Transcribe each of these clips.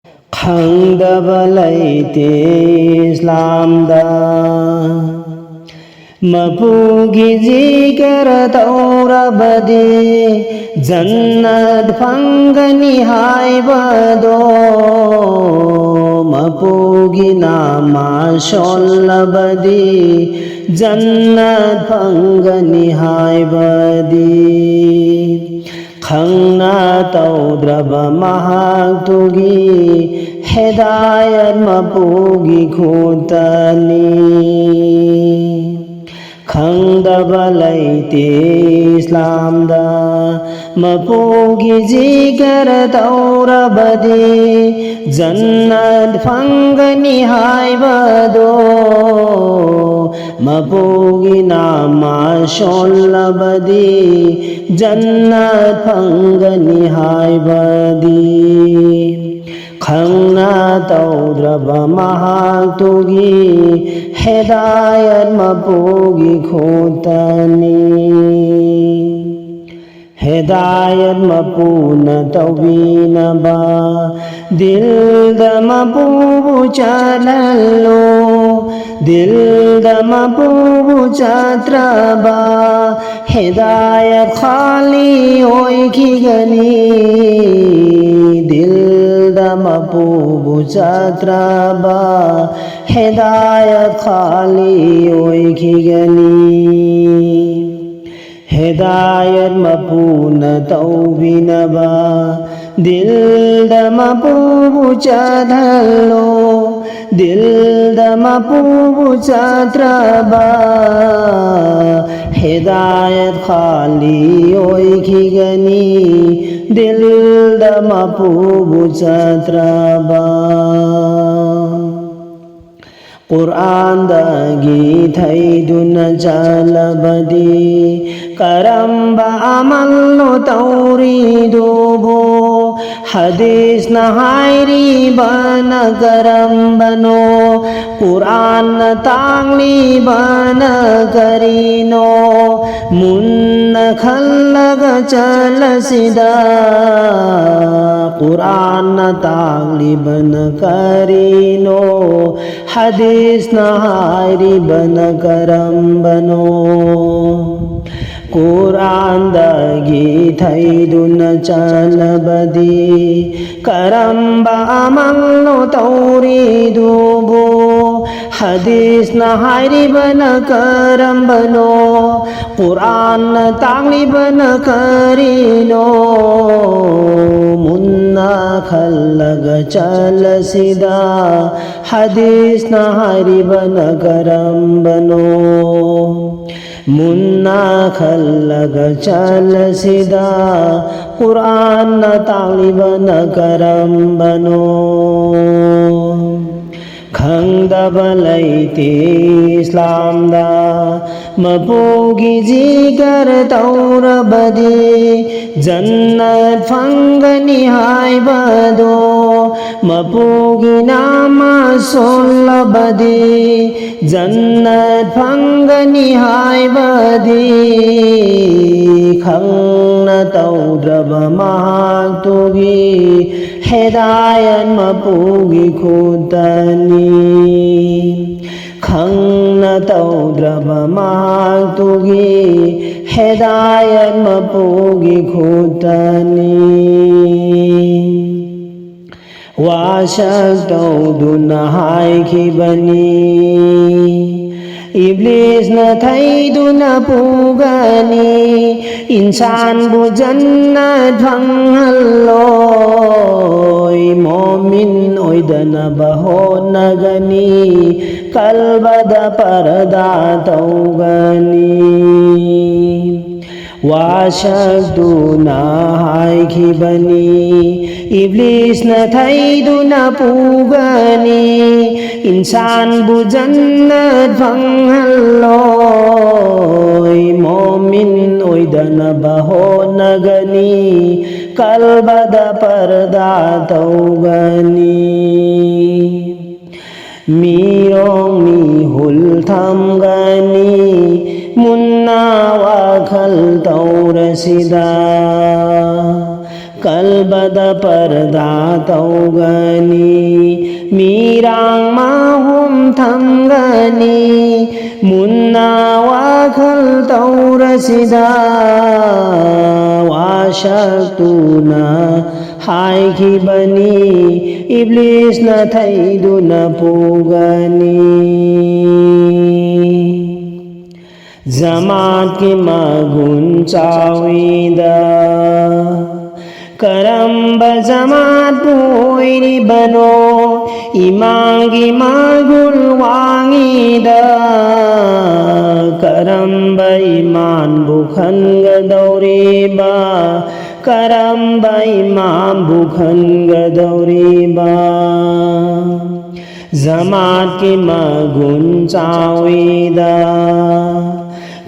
khangdaba laite Islamda mapugi zikr taurabadi jannat phangani haibado mapugi nama shollabadi jannat phangani haibadi khangna taudraba mahaktugi hidayat mapugi khutani khangdaba laite Islamda mapugi zikr taurabadi jannat phangani haibado mapugi nama shollabadi jannat phangani haibadi khangna taudraba mahaktugi hidayat mapugi khutani hidayat mapuna tawbinaba dilda mapubu chalallo dilda mapubu chatraba hidayat khali hoy khigani dilda mapubu chatraba hidayat khali hoy khigani hidayat mapuna tawbinaba dilda mapubu chadhallo dilda mapubu chatraba hidayat khali hoy khigani dilda mapubu chatraba Quran dagi thaiduna jalabadi karamba amallo tauridubo hadis na hairi bana karambano Quran na tangli bana karino munna khallaga chalasida Quran na tangli bana karino hadis na hairi bana karambano Quran dagi thaiduna chalabadi karamba amallo tauridubo hadis na hairi bana karambano Quran na tangli bana karino munna khallaga chalasida hadis na hairi bana karambano munna khallaga chalasida Quran na talibana karambano khangdaba laite Islamda mapugi zikr taurabadi jannat phangani haibado mapugi nama sollabadi jannat phangani haibadi khangna taudraba mahaktugi hidayat mapugi khutani khangna taudraba mahaktugi hidayat mapugi khutani washak tauduna haikhibani Iblis na thaiduna pugani insan bu jannat phanghalloy momin oidana bahonagani kalbada parda taugani washakduna haikhibani Iblis na thaiduna pugani insan bu jannat phanghalloy momin oidana bahonagani kalbada parda taugani mirong mihul thamgani munna wakhal taurasida kalbada parda taugani mirang mahum thamgani munna wakhal taurasida washaktuna haikibani iblis na thaiduna pugani Zamat ki magun chawida Karamba zamat puini bano Imangi magul wangida Karamba iman bukhan gadauriba Karamba iman bukhan gadauriba Zamat ki magun chawida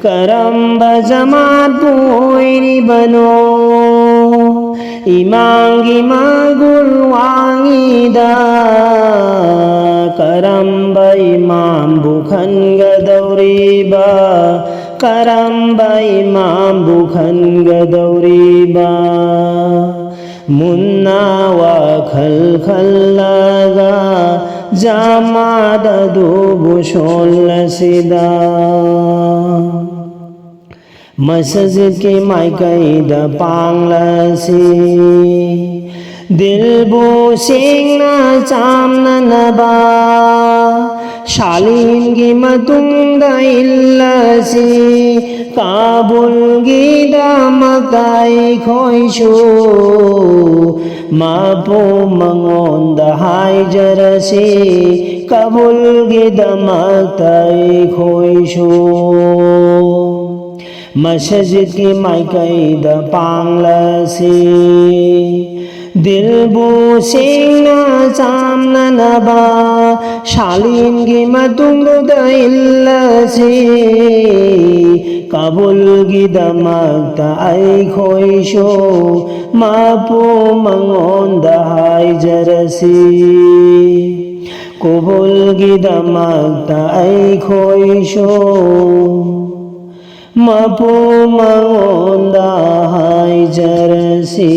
Karamba zamat puini bano Imangi magul wangida Karamba imam bukhan gadauriba Karamba imam bukhan gadauriba Munna wakhal khallaga Jamada dubu shollasida Masjid ke maikaida panglasi Dilbu singna chamna naba Shalin gi matungda illasi Kabul gi damakai khoishu Mapu mangonda hai jarasi Kabul gi damakai khoishu Masjid ki maikaida panglasi Dilbu singna chamna naba Shalin gi matungda illasi Kabul gi damakta ai khoisho Mapu mangonda hai jarasi Kabul gi damakta ai khoisho Mapu mangonda hai jarasi